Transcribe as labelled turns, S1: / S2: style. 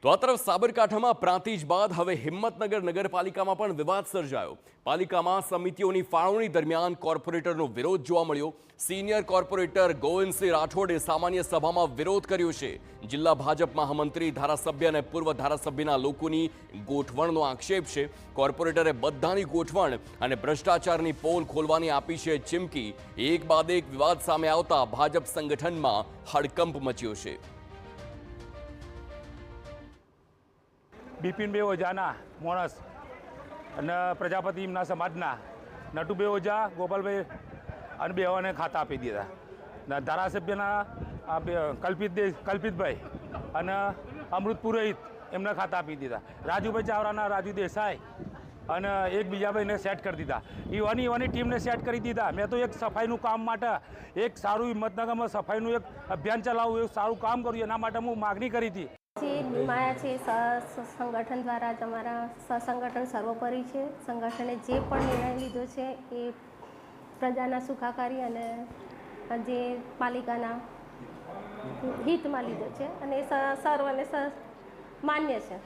S1: તો આ તરફ સાબરકાંઠામાં પ્રાંતિજ બાદ હવે હિંમતનગર નગરપાલિકામાં પણ વિવાદ સર્જાયો। પાલિકામાં સમિતિઓની ફાળવણી દરમિયાન કોર્પોરેટરનો વિરોધ જોવા મળ્યો। સિનિયર કોર્પોરેટર ગોવિંદસિંહ રાઠોડે સામાન્ય સભામાં વિરોધ કર્યો છે। જિલ્લા ભાજપ મહામંત્રી ધારાસભ્ય અને પૂર્વ ધારાસભ્યના લોકોની ગોઠવણનો આક્ષેપ છે। કોર્પોરેટરે બધાની ગોઠવણ અને ભ્રષ્ટાચારની પોલ ખોલવાની આપી છે ચીમકી। એક બાદ એક વિવાદ સામે આવતા ભાજપ સંગઠનમાં હડકંપ મચ્યો છે।
S2: બિપિનભાઈ ઓઝાના માણસ અને પ્રજાપતિ એમના સમાજના નટુભાઈ ઓઝા ગોપાલભાઈ અને બેઓને ખાતા આપી દીધા। ધારાસભ્યના કલ્પિતભાઈ અને અમૃત પુરોહિત એમને ખાતા આપી દીધા। રાજુભાઈ ચાવરાના રાજુ દેસાઈ અને એક બીજાભાઈને સેટ કરી દીધા। ઈવાની ટીમને સેટ કરી દીધા। મેં તો એક સફાઈનું કામ માટે એક સારું હિંમતનગરમાં સફાઈનું એક અભિયાન ચલાવવું, એક સારું કામ કર્યું, એના માટે હું માગણી કરી હતી।
S3: માયા છે સંગઠન દ્વારા જ અમારા સંગઠન સર્વોપરી છે। સંગઠને જે પણ નિર્ણય લીધો છે એ પ્રજાના સુખાકારી અને જે પાલિકાના હિતમાં લીધો છે અને સર્વને માન્ય છે।